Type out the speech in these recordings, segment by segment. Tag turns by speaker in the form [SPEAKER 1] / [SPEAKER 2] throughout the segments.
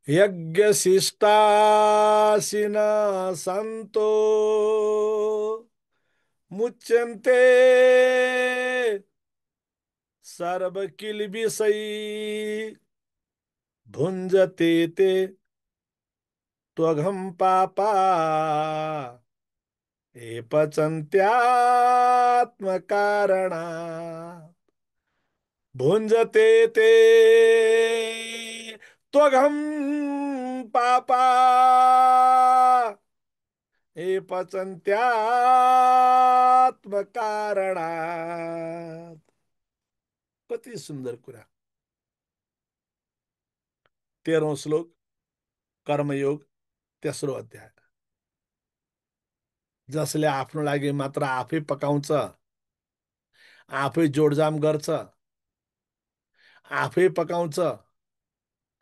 [SPEAKER 1] यज्ञ शिष्टाशिन सन्तो मुच्यन्ते सर्व किल्बिषै भुञ्जते ते त्वघं पापा ये पचन्त्यात्मकारणा भुञ्जते ते त्वघं पापा ये पचन्त्यात्मकारणात्। कति सुन्दर कुरा। 13औं श्लोक कर्मयोग तेस्रो अध्याय। जसले आफ्नो लागि मात्र आफै पकाउँछ, आफै जोडजाम गर्छ, आफै पकाउँछ,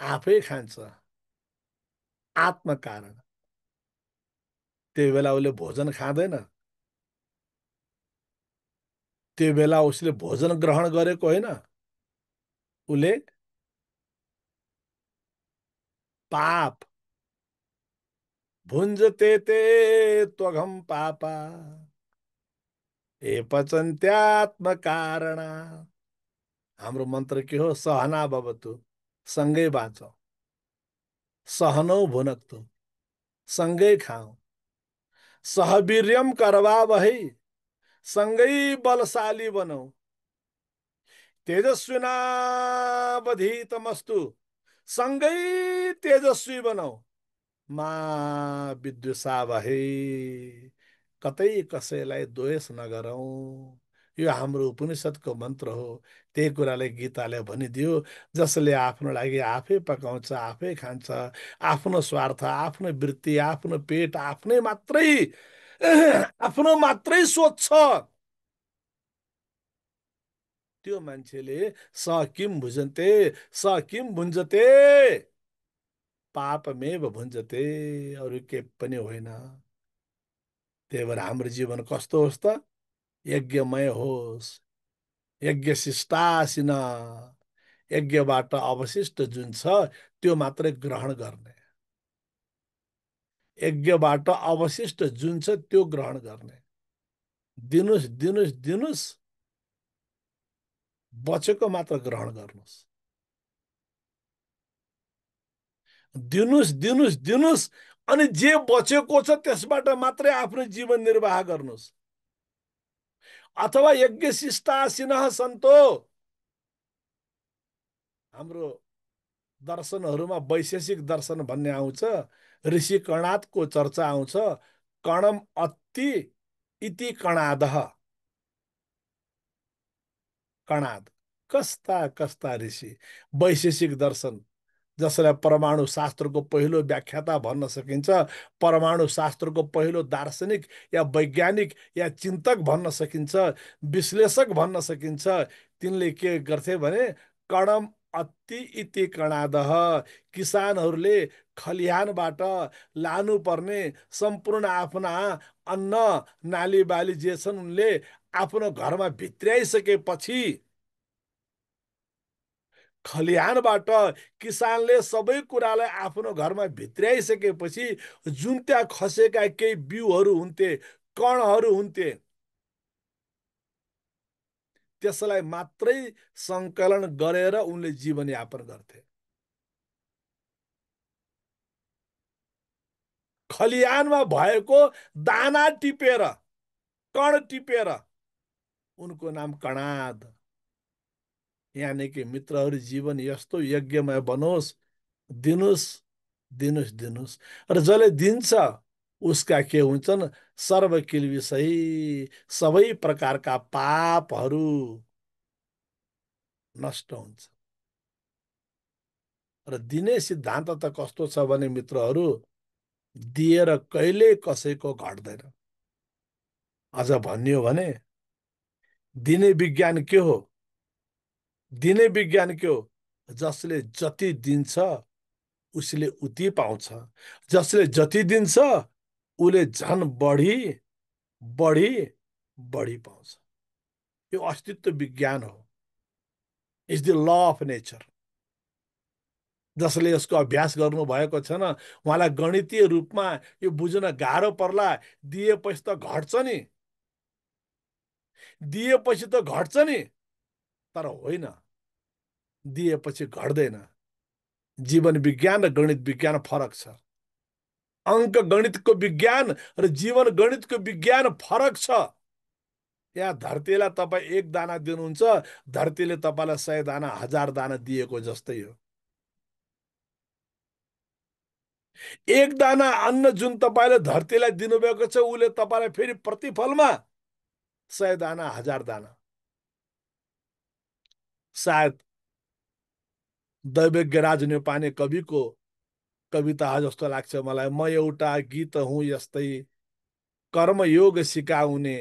[SPEAKER 1] आफै खान्छ, आत्मकारण, त्यो बेला उसले भोजन खाँदैन। त्यो बेला उसले भोजन ग्रहण गरेको होइन, उसले पाप भुञ्जते ते त्वघं पापा ए पचन्त्यात्मकारणा। हाम्रो मन्त्र के हो? सहना भवतु, सँगै बाँचौँ, सहनौ भुनक्तु, सँगै खाऊ, सहवीर्यम करवावहै, सँगै बलशाली बनौ, तेजस्विनावधीतमस्तु, सँगै तेजस्वी बनौ, मा विद्वेषावहै, कतै कसैलाई द्वेष नगरौँ। यो हाम्रो उपनिषद्को मन्त्र हो। त्यही कुरालाई गीताले भनिदियो। जसले आफ्नो लागि आफै पकाउँछ, आफै खान्छ, आफ्नो स्वार्थ, आफ्नो वृत्ति, आफ्नो पेट, आफ्नै मात्रै आफ्नो मात्रै सोच्छ, त्यो मान्छेले स किम भुजन्ते, स किम भुञ्जते, पापमेव भुञ्जते, अरू के पनि होइन। त्यही भएर हाम्रो जीवन कस्तो होस् त? यज्ञमय होस्। यज्ञ शिष्टासिन, यज्ञबाट अवशिष्ट जुन छ त्यो मात्रै ग्रहण गर्ने, यज्ञबाट अवशिष्ट जुन छ त्यो ग्रहण गर्ने। दिनुस् दिनुस् दिनुस्, बचेको मात्र ग्रहण गर्नुहोस्। दिनुस् दिनुस् दिनुस्, अनि जे बचेको छ त्यसबाट मात्रै आफ्नो जीवन निर्वाह गर्नुहोस्। अथवा यज्ञ शिष्टासिन सन्तो, हाम्रो दर्शनहरूमा वैशेषिक दर्शन भन्ने आउँछ, ऋषि कणादको चर्चा आउँछ। कणम अत्ति इति कणादः। कणाद कस्ता कस्ता ऋषि, वैशेषिक दर्शन, जसलाई परमाणु शास्त्रको पहिलो व्याख्याता भन्न सकिन्छ, परमाणु शास्त्रको पहिलो दार्शनिक या वैज्ञानिक या चिन्तक भन्न सकिन्छ, विश्लेषक भन्न सकिन्छ। तिनले के गर्थे भने कणम अत्ति इति कणादः, किसानहरूले खलिहानबाट लानुपर्ने सम्पूर्ण आफ्ना अन्न नाली बाली जे छन् उनले आफ्नो घरमा भित्र्याइसकेपछि, खलिहानबाट किसानले सबै कुरालाई आफ्नो घरमा भित्र्याइसकेपछि जुन त्यहाँ खसेका केही बिउहरू हुन्थे, कणहरू हुन्थे, त्यसलाई मात्रै सङ्कलन गरेर उनले जीवनयापन गर्थे। खलिहानमा भएको दाना टिपेर, कण टिपेर, उनको नाम कणाद। यानि कि मित्रहरू, जीवन यस्तो यज्ञमय बनोस्, दिनुस् दिनुस् दिनुस्, र जसले दिन्छ उसका के हुन्छन्? सर्व किल्बिषै, सबै प्रकारका पापहरू नष्ट हुन्छ। र दिने सिद्धान्त त कस्तो छ भने मित्रहरू, दिएर कहिले कसैको घट्दैन। अझ भनियो भने दिने विज्ञान के हो? दिने विज्ञान के हो? जसले जति दिन्छ उसले उति पाउँछ, जसले जति दिन्छ उसले झन बढी बढी बढी पाउँछ। यो अस्तित्व विज्ञान हो, is the law of nature. जसले यसको अभ्यास गर्नुभएको छैन उहाँलाई गणितीय रूपमा यो बुझ्न गाह्रो पर्ला। दिएपछि त घट्छ नि, दिएपछि त घट्छ नि, तर होइन, दिएपछि घट्दैन। जीवन विज्ञान र गणित विज्ञान फरक छ। अङ्क गणितको विज्ञान र जीवन गणितको विज्ञान फरक छ। यहाँ धरतीलाई तपाईँ एक दाना दिनुहुन्छ, धरतीले तपाईँलाई 100 दाना 1000 दाना दिएको जस्तै हो। एक दाना अन्न जुन तपाईँले धरतीलाई दिनुभएको छ उसले तपाईँलाई फेरि प्रतिफलमा 100 दाना 1000 दाना। सायद दैवज्ञराज नेपाने कविको कविता जस्तो लाग्छ मलाई। म एउटा गीत हुँ यस्तै कर्मयोग सिकाउने,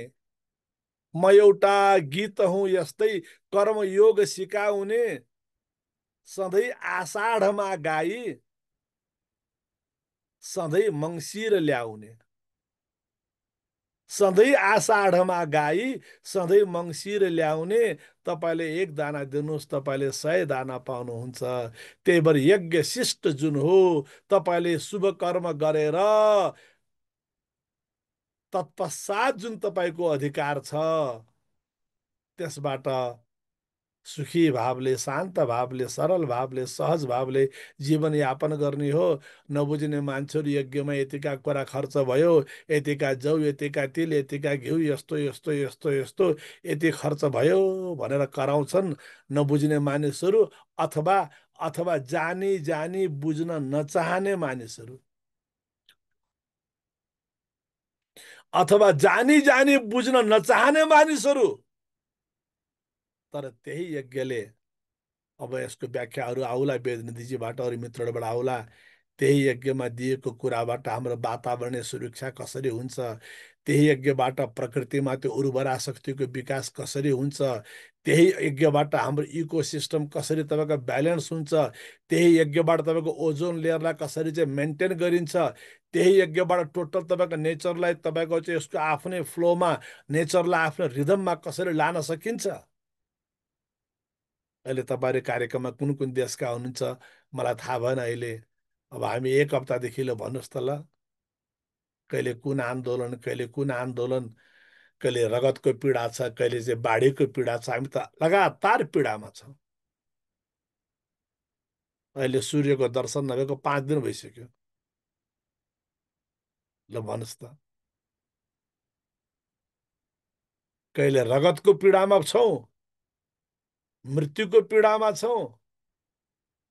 [SPEAKER 1] म एउटा गीत हुँ यस्तै कर्मयोग सिकाउने, सधैँ आषाढमा गाई सधैँ मङ्सिर ल्याउने। सधैँ आषाढमा गाई सधैँ मङ्सिर ल्याउने। तपाईँले एक दाना दिनुहोस्, तपाईँले 100 दाना पाउनुहुन्छ। त्यही भएर यज्ञ शिष्ट जुन हो, तपाईँले शुभ कर्म गरेर तत्पश्चात जुन तपाईँको अधिकार छ त्यसबाट सुखी भावले, शान्त भावले, सरल भावले, सहज भावले जीवनयापन गर्ने हो। नबुझ्ने मान्छेहरू यज्ञमा यतिका कुरा खर्च भयो, यतिका जौ, यतिका तिल, यतिका घिउ, यस्तो यस्तो यस्तो यस्तो यति खर्च भयो भनेर कराउँछन् नबुझ्ने मानिसहरू, अथवा अथवा जानी जानी बुझ्न नचाहने मानिसहरू, अथवा जानी जानी बुझ्न नचाहने मानिसहरू। तर त्यही यज्ञले, अब यसको व्याख्याहरू आउला वेदनिधिजीबाट, अरू मित्रबाट आउला। त्यही यज्ञमा दिएको कुराबाट हाम्रो वातावरणीय सुरक्षा कसरी हुन्छ, त्यही यज्ञबाट प्रकृतिमा त्यो उर्वरा शक्तिको विकास कसरी हुन्छ, त्यही यज्ञबाट हाम्रो इकोसिस्टम कसरी तपाईँको ब्यालेन्स हुन्छ, त्यही यज्ञबाट तपाईँको ओजोन लेयरलाई कसरी चाहिँ मेन्टेन गरिन्छ, त्यही यज्ञबाट टोटल तपाईँको नेचरलाई तपाईँको चाहिँ यसको आफ्नै फ्लोमा, नेचरलाई आफ्नो रिदममा कसरी लान सकिन्छ। अहिले तपाईँले कार्यक्रममा कुन कुन देशका हुनुहुन्छ मलाई थाहा भएन अहिले। अब हामी एक हप्तादेखि ल भन्नुहोस् त ल, कहिले कुन आन्दोलन, कहिले कुन आन्दोलन, कहिले रगतको पीडा छ, कहिले चाहिँ बाढीको पीडा छ। हामी त लगातार पीडामा छौँ। अहिले सूर्यको दर्शन नभएको 5 दिन भइसक्यो। ल भन्नुहोस् त, कहिले रगतको पीडामा छौँ, मृत्युको पीडामा छौँ,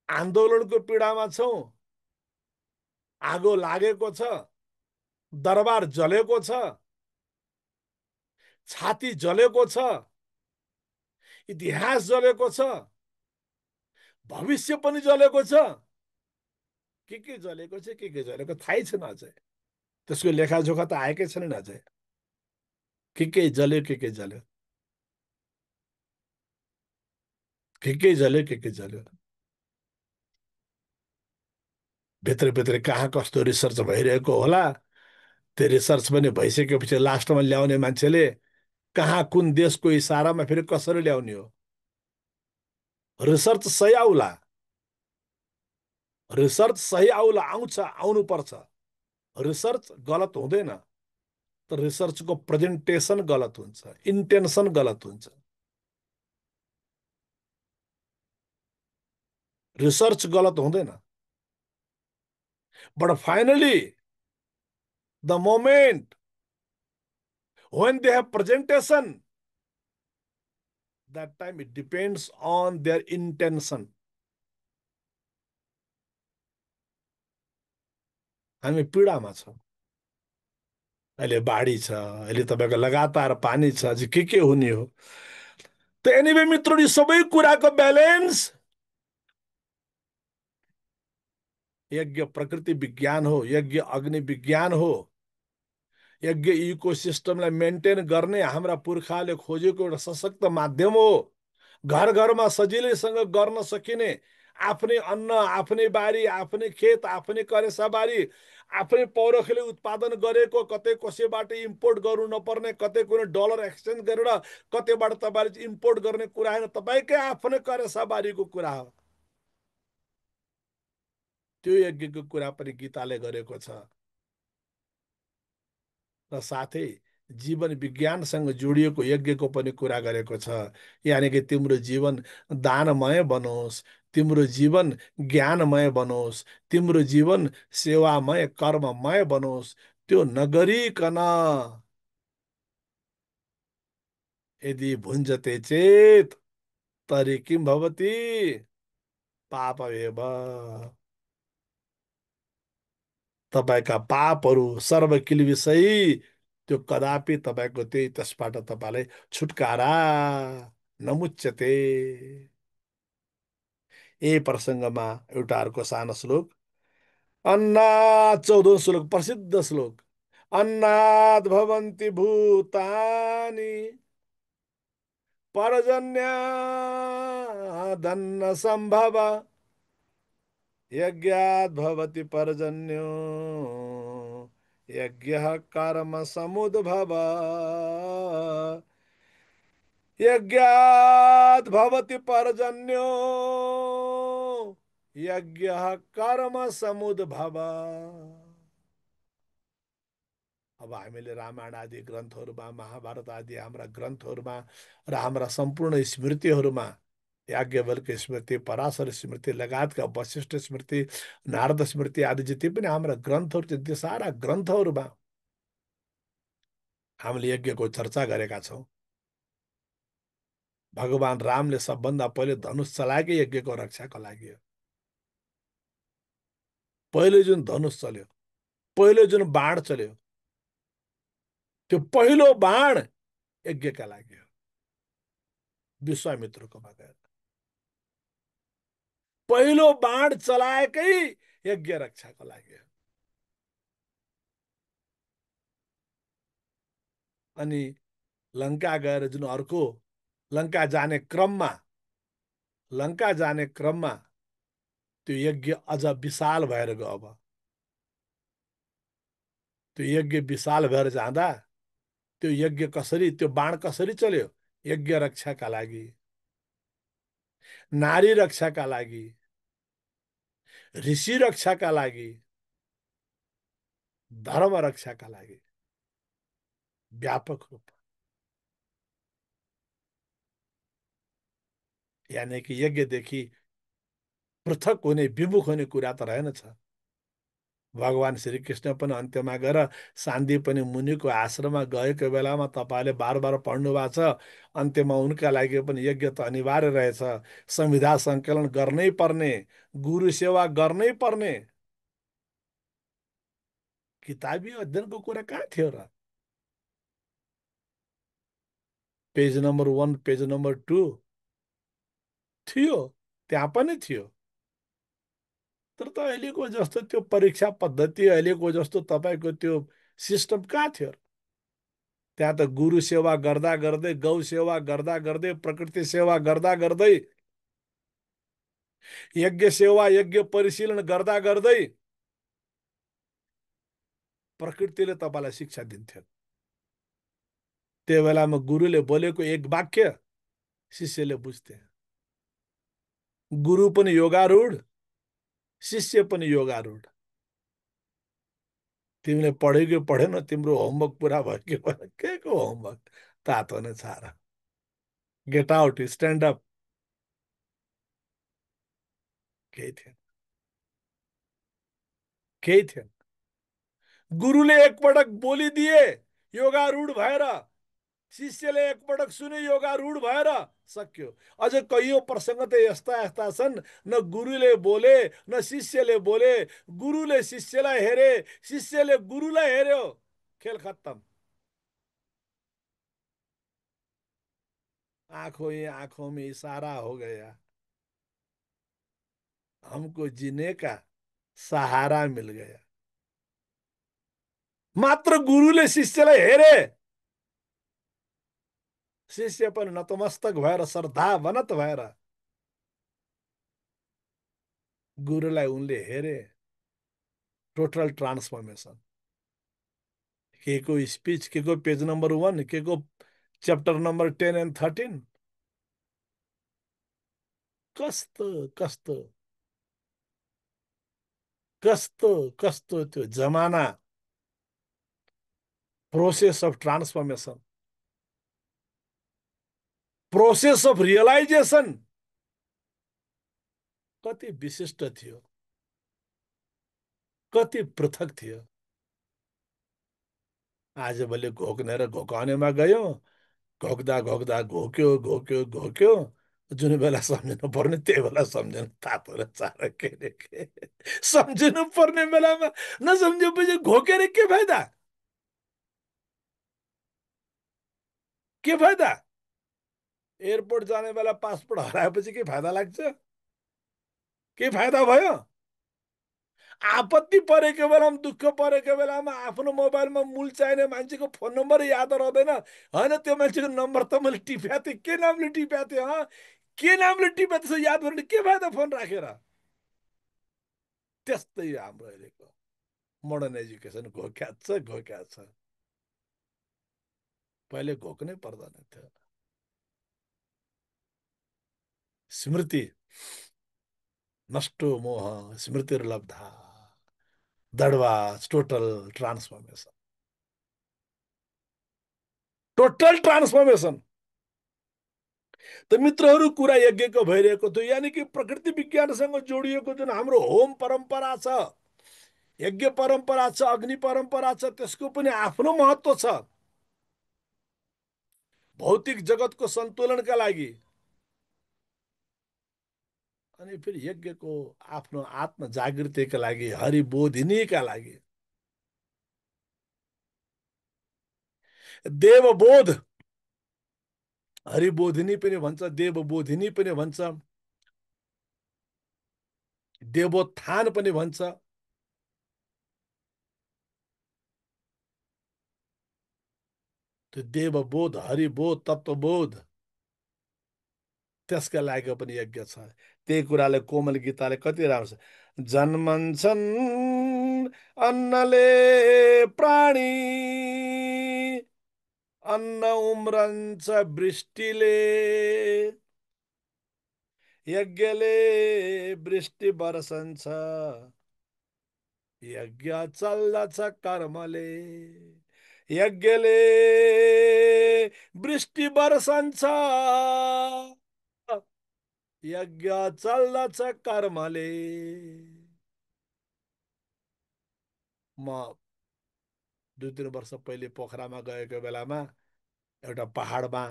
[SPEAKER 1] आन्दोलनको पीडामा छौँ, आगो लागेको छ, दरबार जलेको छ, छाती जलेको छ, इतिहास जलेको छ, भविष्य पनि जलेको छ। के जलेको छ, के जलेको थाहै छैन अझै। त्यसको लेखाजोखा त आएकै छैन अझै। के जल्यो, के जल्यो, के जल्यो, के जल्यो। भित्रभित्र कहाँ कस्तो रिसर्च भइरहेको होला। त्यो रिसर्च पनि भइसकेपछि लास्टमा ल्याउने मान्छेले कहाँ कुन देशको इसारामा फेरि कसरी ल्याउने हो। रिसर्च सही आउला, रिसर्च सही आउला, आउँछ, आउनुपर्छ। रिसर्च गलत हुँदैन, तर रिसर्चको प्रेजेन्टेसन गलत हुन्छ, इन्टेन्सन गलत हुन्छ। रिसर्च गलत हुँदैन, but finally the moment when they have presentation, that time it depends on their intention. हामी पीडामा छौँ। अहिले बाढी छ, अहिले तपाईँको लगातार पानी छ, अझै के हुने हो। त एनिवे मित्रहरू, सबै कुराको ब्यालेन्स यज्ञ प्रकृति विज्ञान हो, यज्ञ अग्नि विज्ञान हो, यज्ञ इकोसिस्टमलाई मेन्टेन गर्ने हाम्रा पुर्खाले खोजेको एउटा सशक्त माध्यम हो। घर घरमा सजिलैसँग गर्न सकिने, आफ्नै अन्न, आफ्नै बारी, आफ्नै खेत, आफ्नै करेसाबारी, आफ्नै पौरखले उत्पादन गरेको, कतै कसैबाट इम्पोर्ट गर्नु नपर्ने, कतै कुनै डलर एक्सचेन्ज गरेर कतैबाट तपाईँले इम्पोर्ट गर्ने कुरा होइन, तपाईँकै आफ्नै करेसाबारीको कुरा हो। त्यो यज्ञको कुरा पनि गीताले गरेको छ। र साथै जीवन विज्ञानसँग जोडिएको यज्ञको पनि कुरा गरेको छ। यानि कि तिम्रो जीवन दानमय बनोस्, तिम्रो जीवन ज्ञानमय बनोस्, तिम्रो जीवन सेवामय कर्ममय बनोस्। त्यो नगरिकन यदि भुञ्जते चेत तर्हि किं भवति पापमेव। तपाईँका पापहरू सर्व किल्बिसै त्यो कदापि तपाईँको त्यसबाट तपाईँलाई छुटकारा नमुच्यते। यही प्रसङ्गमा एउटा अर्को सानो श्लोक, अन्नात् 14औं श्लोक, प्रसिद्ध श्लोक, अन्नात् भवन्ति भूतानि पर्जन्यादन्न सम्भव यज्ञात् भवति पर्जन्यो यज्ञः कर्म समुद्भव यज्ञात् भवति पर्जन्यो यज्ञः कर्म समुद्भव। अब हामीले रामायण आदि ग्रन्थहरूमा, महाभारत आदि हाम्रा ग्रन्थहरूमा र हाम्रा सम्पूर्ण स्मृतिहरूमा याज्ञवल्क्य स्मृति, पराशर स्मृति लगायतका वशिष्ठ स्मृति, नारद स्मृति आदि जति पनि हाम्रा ग्रन्थहरू छन्, ती सारा ग्रन्थहरूमा हामीले यज्ञको चर्चा गरेका छौँ। भगवान रामले सबभन्दा पहिले धनुष चलाएकै यज्ञको रक्षाको लागि हो। पहिले जुन धनुष चल्यो, पहिले जुन बाण चल्यो, त्यो पहिलो बाण यज्ञका लागि हो। विश्वामित्रको गएर पहिलो बाण चलाएकै यज्ञ रक्षाको लागि हो। अनि लङ्का गएर जुन अर्को लङ्का जाने क्रममा लङ्का जाने क्रममा त्यो यज्ञ अझ विशाल भएर गयो। अब त्यो यज्ञ विशाल भएर जाँदा त्यो यज्ञ कसरी, त्यो बाण कसरी चल्यो? यज्ञ रक्षाका लागि, नारी रक्षाका लागि, ऋषि रक्षाका लागि, धर्म रक्षाका लागि व्यापक रूप, यानि कि यज्ञदेखि पृथक हुने, विमुख हुने कुरा त रहेनछ। भगवान श्रीकृष्ण पनि अन्त्यमा गएर सान्दीपनि मुनिको आश्रममा गएको बेलामा तपाईँले बार बार पढ्नु भएको छ, अन्त्यमा उनका लागि पनि यज्ञ त अनिवार्य रहेछ, संविधा सङ्कलन गर्नै पर्ने, गुरु सेवा गर्नै पर्ने। किताबी अध्ययनको कुरा कहाँ थियो र? पेज नम्बर 1, पेज नम्बर 2 थियो, त्यहाँ पनि थियो। तर त अहिलेको जस्तो त्यो परीक्षा पद्धति, अहिलेको जस्तो तपाईँको त्यो सिस्टम कहाँ थियो? त्यहाँ त गुरु सेवा गर्दा गर्दै, गौ सेवा गर्दा गर्दै, प्रकृति सेवा गर्दा गर्दै, यज्ञ सेवा, यज्ञ परिशीलन गर्दा गर्दै प्रकृतिले तपाईँलाई शिक्षा दिन्थ्यो। त्यो बेलामा गुरुले बोलेको एक वाक्य शिष्यले बुझ्थे। गुरु पनि योगारूढ, शिष्य पनि योगारूढ। तिमीले पढ्यो कि पढेन, तिम्रो होमवर्क पुरा भयो कि भएन, के को होमवर्क? तातो नै छार, गेट आउट, स्ट्यान्ड अप, केही थिएन, केही थिएन। गुरुले एकपटक बोलिदिए योगारूढ भएर, शिष्यले एकपटक सुने योगारूढ भएर, सक्यो। अझ कैयौँ प्रसङ्ग त यस्ता यस्ता छन्, न गुरुले बोले न शिष्यले बोले, गुरुले शिष्यलाई हेरे, शिष्यले गुरुलाई हेर्यो, खेल खत्तम। आंखों ही आंखों में इशारा हो गया, हमको जीने का सहारा मिल गया। मात्र गुरुले शिष्यलाई हेरे, शिष्य पनि नतमस्तक भएर, श्रद्धावनत भएर गुरुलाई उनले हेरे। Total transformation. के को स्पिच, के को पेज नम्बर 1, के को च्याप्टर नम्बर 10 एन्ड 13, कस्तो कस्तो कस्तो कस्तो त्यो जमाना, process of transformation, process of realisation कति विशिष्ट थियो, कति पृथक थियो। आजभोलि घोक्ने र घोकाउनेमा गयो, घोक्दा घोक्दा घोक्यो घोक्यो घोक्यो, जुन बेला सम्झिनु पर्ने त्यही बेला सम्झिनु तातो र चारो के रे के, सम्झिनु पर्ने बेलामा नसम्झेपछि घोकेर के फाइदा, के फाइदा। एयरपोर्ट जाने बेला पासपोर्ट हराएपछि के फाइदा लाग्छ, के फाइदा भयो। आपत्ति परेको बेलामा, दुःख परेको बेलामा आफ्नो मोबाइलमा मूल चाहिने मान्छेको फोन नम्बर याद रहँदैन, होइन त्यो मान्छेको नम्बर त मैले टिप्या थिएँ, के नामले टिप्या थिएँ, के नामले टिप्या त्यसो याद गर्ने के फाइदा फोन राखेर। त्यस्तै हाम्रो अहिलेको मोडर्न एजुकेसन घोक्या छ, घोक्या छ। पहिले घोक्नै पर्दैन थियो। स्मृति नष्टो मोह स्मृतिर्लब्धा, दडवास टोटल ट्रान्सफर्मेसन, टोटल ट्रान्सफर्मेसन। त मित्रहरू, कुरा यज्ञको भइरहेको थियो, यानि कि प्रकृति विज्ञानसँग जोडिएको जुन हाम्रो होम परम्परा छ, यज्ञ परम्परा छ, अग्नि परम्परा छ, त्यसको पनि आफ्नो महत्त्व छ। भौतिक जगतको सन्तुलनका लागि, अनि फेरि यज्ञको आफ्नो आत्म जागृतिका लागि, हरिबोधिनीका लागि। देवबोध, हरिबोधिनी पनि भन्छ, देवबोधिनी पनि भन्छ, देवोत्थान पनि भन्छ। त्यो देवबोध, हरिबोध, तत्त्वबोध, त्यसका लागि पनि यज्ञ छ। त्यही कुराले कोमल गीताले कति राम्रो छ, जन्मन्छन् अन्नले प्राणी, अन्न उम्रन्छ वृष्टिले, यज्ञले वृष्टि बर्सन्छ, यज्ञ चल्दछ कर्मले, यज्ञले वृष्टि बर्सन्छ, यज्ञ चल्दछ कर्मले। म 2-3 वर्ष पहिले पोखरामा गएको बेलामा एउटा पहाडमा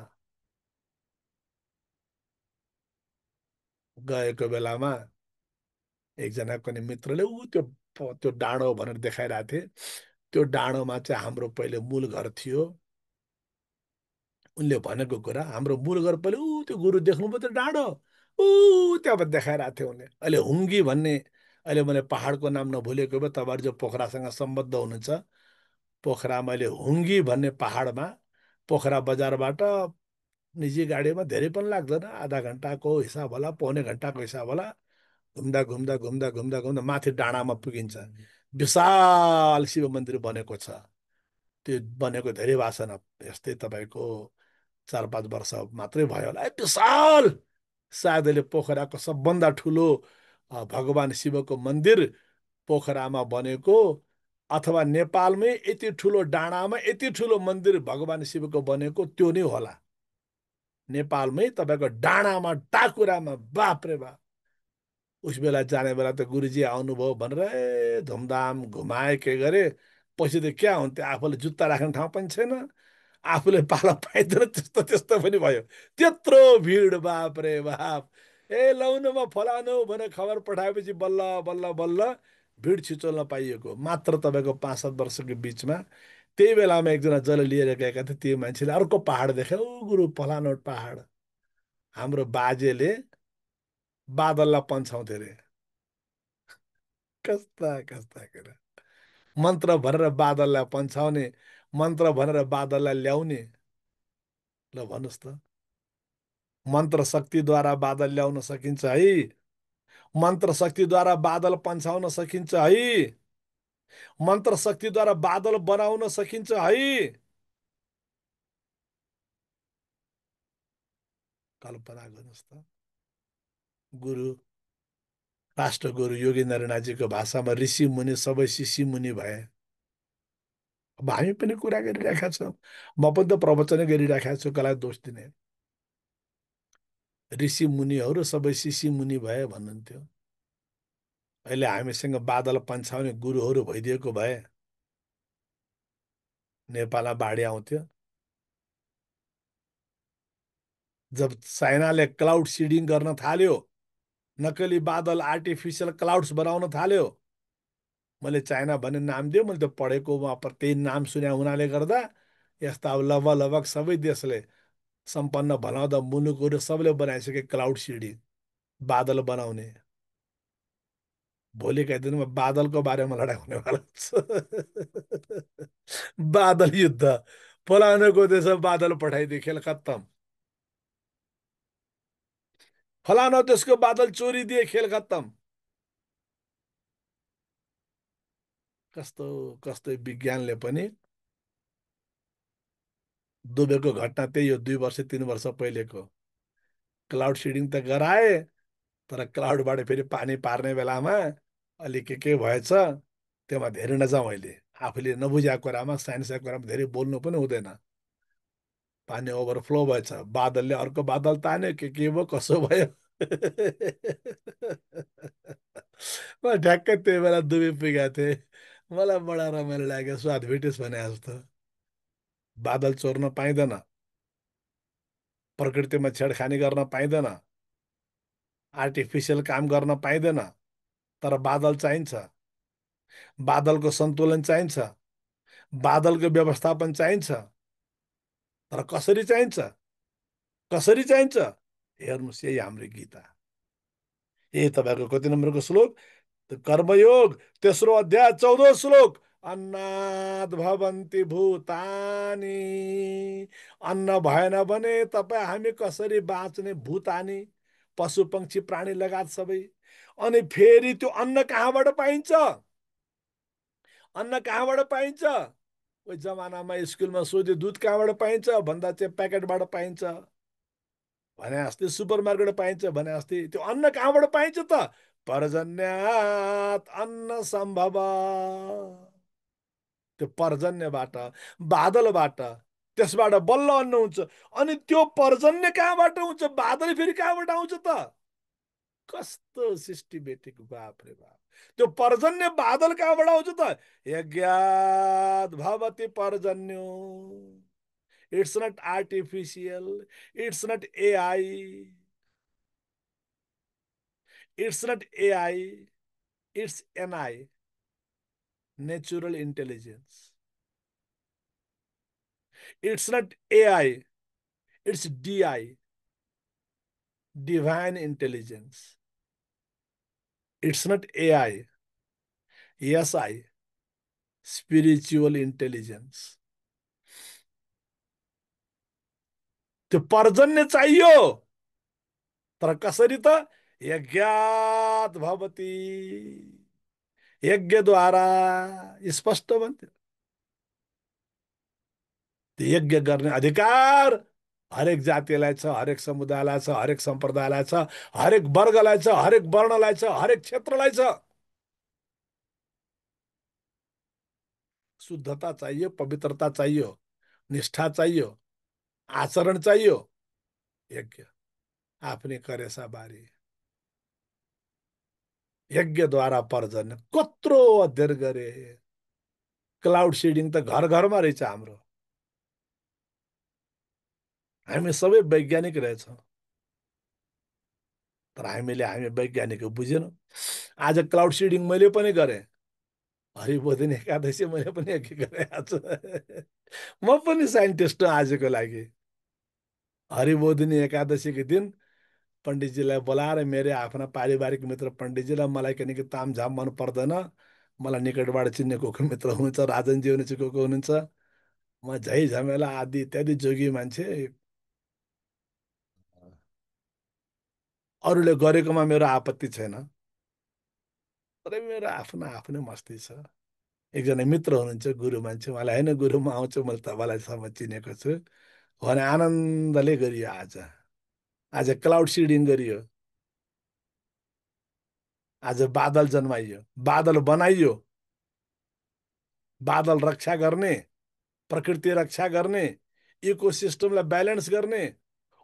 [SPEAKER 1] गएको बेलामा एकजना पनि मित्रले त्यो त्यो डाँडो भनेर देखाइरहेको थिए। त्यो डाँडोमा चाहिँ हाम्रो पहिले मूल घर थियो। उनले भनेको कुरा, हाम्रो मूल घर पहिले त्यो गुरु देख्नुभयो त्यो डाँडो, त्यहाँ देखाइरहेको थियो उनले। अहिले हुङ्गी भन्ने, अहिले मैले पहाडको नाम नभुलेको भए तपाईँहरू जो पोखरासँग सम्बद्ध हुनुहुन्छ, पोखरामा अहिले हुङ्गी भन्ने पहाडमा, पोखरा बजारबाट निजी गाडीमा धेरै पनि लाग्दैन, आधा घन्टाको हिसाब होला, पौने घन्टाको हिसाब होला, घुम्दा घुम्दा घुम्दा घुम्दा घुम्दा माथि डाँडामा पुगिन्छ। विशाल शिव मन्दिर बनेको छ। त्यो बनेको धेरै भएको छैन, यस्तै तपाईँको 4-5 वर्ष मात्रै भयो होला। विशाल, सायद अहिले पोखराको सबभन्दा ठुलो भगवान शिवको मन्दिर पोखरामा बनेको, अथवा नेपालमै यति ठुलो डाँडामा यति ठुलो मन्दिर भगवान शिवको बनेको त्यो नै होला। नेपालमै तपाईँको डाँडामा, टाकुरामा, बाप रे बाप। उस बेला जाने बेला त गुरुजी आउनुभयो भनेर धुमधाम घुमाए, के गरे, पछि त क्या हुन्थ्यो, आफूले जुत्ता राख्ने ठाउँ पनि छैन, आफूले पालो पाइँदैन, त्यस्तो त्यस्तो पनि भयो। त्यत्रो भिड, बाप रे बाप। लौनुमा फलानु भनेर खबर पठाएपछि बल्ल बल्ल बल्ल भिड छिचोल्न पाइएको मात्र तपाईँको 5-7 वर्षको बिचमा। त्यही बेलामा एकजना जल लिएर गएका थिए, त्यो मान्छेले अर्को पहाड देखायो, गुरु फलानु पहाड, हाम्रो बाजेले बादललाई पन्छाउँथे अरे। कस्ता कस्ता कुरा, मन्त्र भनेर बादललाई पन्छाउने, मन्त्र भनेर बादललाई ल्याउने। ल भन्नुहोस् त, मन्त्र शक्तिद्वारा बादल ल्याउन सकिन्छ है, मन्त्र शक्तिद्वारा बादल पन्छाउन सकिन्छ है, मन्त्र शक्तिद्वारा बादल बनाउन सकिन्छ है। कल्पना गर्नुहोस् त, गुरु राष्ट्र गुरु योगी नारायणजीको भाषामा ऋषि मुनि सबै शिशि मुनि भए। अब हामी पनि कुरा गरिरहेका छौँ। म पनि त प्रवचनै गरिरहेका छु, कसलाई दोष दिने। ऋषि मुनिहरू सबै शिशि मुनि भए भन्नुहुन्थ्यो। अहिले हामीसँग बादल पन्छाउने गुरुहरू भइदिएको भए नेपालमा बाढी आउँथ्यो। जब चाइनाले क्लाउड सिडिङ गर्न थाल्यो, नक्कली बादल आर्टिफिसियल क्लाउड्स बनाउन थाल्यो, मैले चाइना भन्ने नाम दियो, मैले त्यो पढेको त्यही नाम सुने हुनाले गर्दा यस्ता अब लगभग सबै देशले सम्पन्न भनाउँदा मुलुकहरू सबले बनाइसके क्लाउड सिडिङ, बादल बनाउने। भोलिका दिनमा बादलको बारेमा लडाइँ हुनेवाला छ। बादल युद्ध, फलानुको देश बादल पठाइदिए, खेल खत्तम। फलाना देशको बादल चोरी दिए, खेल खत्तम। कस्तो कस्तो विज्ञानले पनि दुबेको घटना त्यही हो, 2 वर्ष 3 वर्ष पहिलेको। क्लाउड सिडिङ त गराए, तर क्लाउडबाट फेरि पानी पार्ने बेलामा अलि के भएछ, त्योमा धेरै नजाउँ अहिले। आफूले नबुझाएको कुरामा, साइन्सको कुरामा धेरै बोल्नु पनि हुँदैन। पानी ओभरफ्लो भएछ, बादलले अर्को बादल तान्यो, के भयो, कसो भयो। म ठ्याक्कै त्यही बेला दुबई पुगेको थिएँ। मलाई बडा रमाइलो लाग्यो, स्वाद भेटिस् भने जस्तो। बादल चोर्न पाइँदैन, प्रकृतिमा छेडखानी गर्न पाइँदैन, आर्टिफिसियल काम गर्न पाइँदैन, तर बादल चाहिन्छ। बादलको सन्तुलन चाहिन्छ, बादलको व्यवस्थापन चाहिन्छ। तर कसरी चाहिन्छ, कसरी चाहिन्छ, हेर्नुहोस्, यही हाम्रो गीता। यही तपाईँको कति नम्बरको श्लोक? कर्मयोग, तेस्रो अध्याय 14 श्लोक। अन्नाद भवन्ति भूतानि। अन्न भएन भने तपाईँ हामी कसरी बाँच्ने, भूतानि, पशु पक्षी प्राणी लगायत सबै। अनि फेरि त्यो अन्न कहाँबाट पाइन्छ? अन्न कहाँबाट पाइन्छ? उही जमानामा स्कुलमा सोध्यो, दुध कहाँबाट पाइन्छ भन्दा चाहिँ प्याकेटबाट पाइन्छ भने अस्ति, सुपर मार्केट पाइन्छ भने अस्ति। त्यो अन्न कहाँबाट पाइन्छ त? पर्जन्यात अन्न सम्भव। त्यो पर्जन्यबाट, बादलबाट, त्यसबाट बल्ल अन्न हुन्छ। अनि त्यो पर्जन्य कहाँबाट हुन्छ? बादल फेरि कहाँबाट आउँछ त? कस्तो सिस्टमेटिक, बाप रे बाप। त्यो पर्जन्य बादल कहाँबाट आउँछ त? यज्ञात भवति पर्जन्यो। It's not artificial, it's not AI, it's not AI, it's NI, natural intelligence. It's not AI, it's DI, divine intelligence. It's not AI, S I, spiritual intelligence. त्यो पर्जन्य चाहियो, तर कसरी त? यज्ञात भवति, यज्ञद्वारा। स्पष्ट भन्थ्यो। त्यो यज्ञ गर्ने अधिकार हरेक जातिलाई छ, हरेक समुदायलाई छ, हरेक सम्प्रदायलाई छ, हरेक वर्गलाई छ, हरेक वर्णलाई छ, हरेक क्षेत्रलाई छ। शुद्धता चाहियो, पवित्रता चाहियो, निष्ठा चाहियो, आचरण चाहियो। यज्ञ आफ्नै करेसा बारी, यज्ञद्वारा पर्जन्य। कत्रो अध्ययन गरे। क्लाउड सिडिङ त घर घरमा रहेछ हाम्रो। हामी सबै वैज्ञानिक रहेछौँ, तर हामी वैज्ञानिक बुझेनौँ। आज क्लाउड सिडिङ मैले पनि गरेँ। हरिबोधिनी एकादशी मैले पनि यज्ञ गरेँ आज। म पनि साइन्टिस्ट हो आजको लागि। हरिबोधिनी एकादशीको दिन पण्डितजीलाई बोलाएर, मेरो आफ्ना पारिवारिक मित्र पण्डितजीलाई, मलाई किनकि तामझाम मन पर्दैन, मलाई निकटबाट चिन्ने को मित्र हुनुहुन्छ, राजनजी हुनुहुन्छ, को हुनुहुन्छ, म झै झमेला आदि इत्यादि जोगी मान्छे, अरूले गरेकोमा मेरो आपत्ति छैन, तर मेरो आफ्नो आफ्नै मस्ती छ। एकजना मित्र हुनुहुन्छ, गुरु मान्छे, उहाँलाई होइन गुरु म आउँछु, मैले तपाईँलाई सम्म चिनेको छु भने आनन्दले गरियो। आज आज क्लाउड सिडिङ गरियो। आज बादल जन्माइयो, बादल बनाइयो, बादल रक्षा गर्ने, प्रकृति रक्षा गर्ने, इकोसिस्टमलाई ब्यालेन्स गर्ने,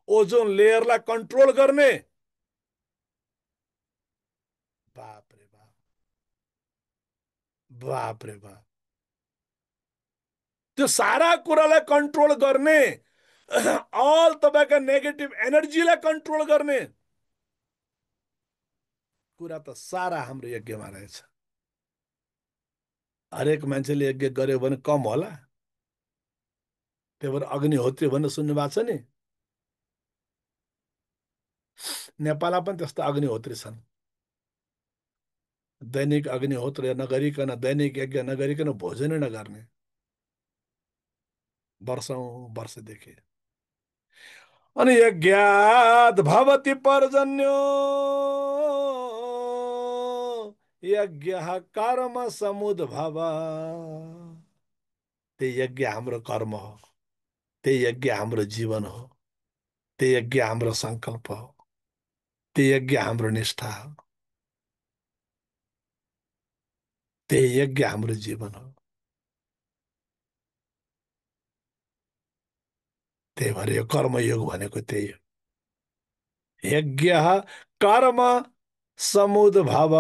[SPEAKER 1] ओजोन लेयरलाई कन्ट्रोल गर्ने। बाप रे बाप, बाप रे बाप। त्यो सारा कुरालाई कन्ट्रोल गर्ने, अल तपाईँका नेगेटिभ एनर्जीलाई कन्ट्रोल गर्ने कुरा त सारा हाम्रो यज्ञमा रहेछ। हरेक मान्छेले यज्ञ गर्यो भने कम होला। त्यही भएर अग्निहोत्री भनेर सुन्नु भएको छ नि। नेपालमा पनि त्यस्तो अग्निहोत्री छन्। दैनिक अग्निहोत्र नगरिकन, दैनिक यज्ञ नगरिकन भोजनै नगर्ने वर्षौं वर्षदेखि। अनि यज्ञात भवति पर्जन्यो, यज्ञ कर्म समुद्भव। त्यही यज्ञ हाम्रो कर्म हो, त्यही यज्ञ हाम्रो जीवन हो, त्यही यज्ञ हाम्रो सङ्कल्प हो, त्यही यज्ञ हाम्रो निष्ठा हो, त्यही यज्ञ हाम्रो जीवन हो। त्यही भएर यो कर्मयोग भनेको त्यही हो। यज्ञ कर्म समुद्भव।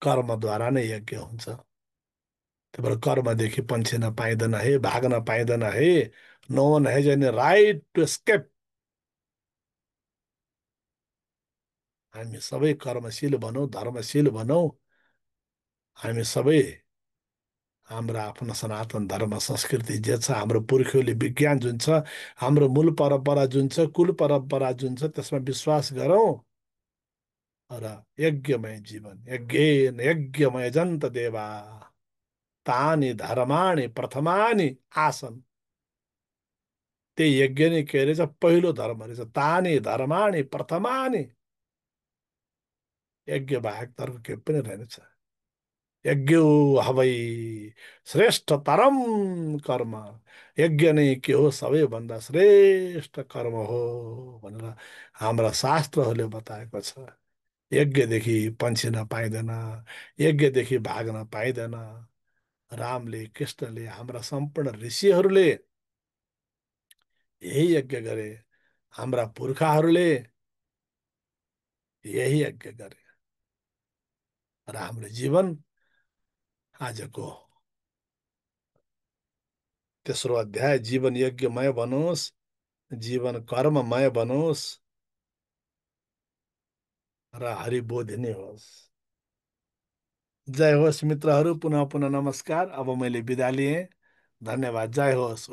[SPEAKER 1] कर्मद्वारा नै यज्ञ हुन्छ। त्यही भएर कर्मदेखि पन्छिन पाइँदैन है, भाग्न पाइँदैन है। No one has any right to escape। हामी सबै कर्मशील बनौँ, धर्मशील बनौँ। हामी सबै हाम्रा आफ्नो सनातन धर्म संस्कृति जे छ, हाम्रो पुर्ख्यौली विज्ञान जुन छ, हाम्रो मूल परम्परा जुन छ, कुल परम्परा जुन छ, त्यसमा विश्वास गरौँ र यज्ञमय जीवन, यज्ञेन यज्ञमय जन्त देवा, तानि धर्माणि प्रथमानि आसन। त्यही यज्ञ नै के रहेछ, पहिलो धर्म रहेछ। तानि धर्माणि प्रथमानि। यज्ञ बाहेक त अर्को के पनि रहेनछ। यज्ञ हवै श्रेष्ठतरम कर्म। यज्ञ नै के हो, सबैभन्दा श्रेष्ठ कर्म हो भनेर हाम्रा शास्त्रहरूले बताएको छ। यज्ञदेखि पन्छिन पाइँदैन, यज्ञदेखि भाग्न पाइँदैन। रामले, कृष्णले, हाम्रा सम्पूर्ण ऋषिहरूले यही यज्ञ गरे। हाम्रा पुर्खाहरूले यही यज्ञ गरे र हाम्रो जीवन आजको तेस्रो अध्याय जीवन यज्ञमय बनोस्, जीवन कर्ममय बनोस् र हरिबोधिनी होस्। जय होस् मित्रहरू, पुनः पुनः नमस्कार। अब मैले बिदा लिएँ। धन्यवाद। जय होस्।